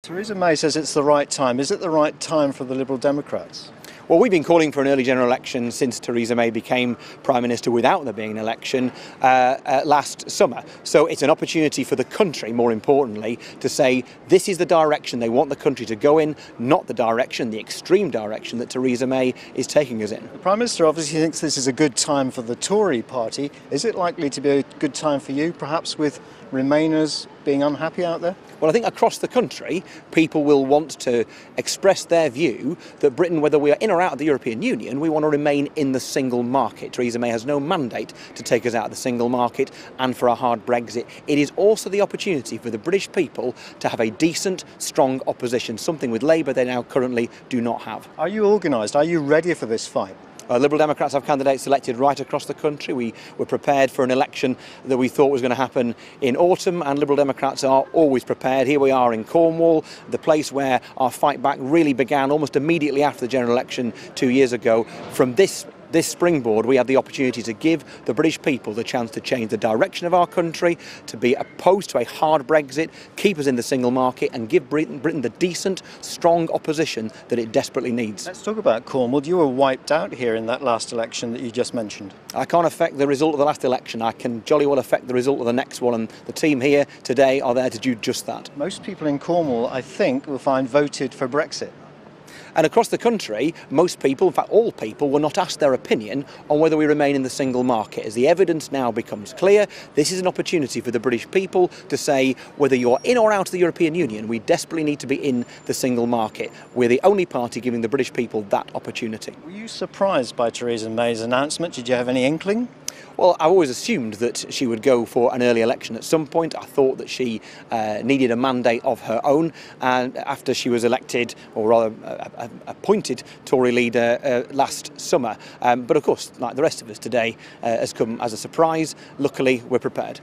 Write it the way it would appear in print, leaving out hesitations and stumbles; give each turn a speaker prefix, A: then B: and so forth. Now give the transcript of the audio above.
A: Theresa May says it's the right time. Is it the right time for the Liberal Democrats?
B: Well, we've been calling for an early general election since Theresa May became Prime Minister without there being an election last summer. So it's an opportunity for the country, more importantly, to say this is the direction they want the country to go in, not the direction, the extreme direction that Theresa May is taking us in.
A: The Prime Minister obviously thinks this is a good time for the Tory party. Is it likely to be a good time for you, perhaps with Remainers being unhappy out there?
B: Well, I think across the country, people will want to express their view that Britain, whether we are in or out of the European Union, we want to remain in the single market. Theresa May has no mandate to take us out of the single market and for a hard Brexit. It is also the opportunity for the British people to have a decent, strong opposition, something with Labour they now currently do not have.
A: Are you organised? Are you ready for this fight?
B: Liberal Democrats have candidates selected right across the country. We were prepared for an election that we thought was going to happen in autumn, and Liberal Democrats are always prepared. Here we are in Cornwall, the place where our fight back really began almost immediately after the general election 2 years ago. From this springboard, we have the opportunity to give the British people the chance to change the direction of our country, to be opposed to a hard Brexit, keep us in the single market and give Britain the decent, strong opposition that it desperately needs.
A: Let's talk about Cornwall. You were wiped out here in that last election that you just mentioned.
B: I can't affect the result of the last election. I can jolly well affect the result of the next one, and the team here today are there to do just that.
A: Most people in Cornwall, I think, will find voted for Brexit.
B: And across the country, most people, in fact all people, will not ask their opinion on whether we remain in the single market. As the evidence now becomes clear, this is an opportunity for the British people to say whether you're in or out of the European Union, we desperately need to be in the single market. We're the only party giving the British people that opportunity.
A: Were you surprised by Theresa May's announcement? Did you have any inkling?
B: Well, I always assumed that she would go for an early election at some point. I thought that she needed a mandate of her own, and after she was elected, or rather appointed Tory leader last summer. But of course, like the rest of us today, has come as a surprise. Luckily, we're prepared.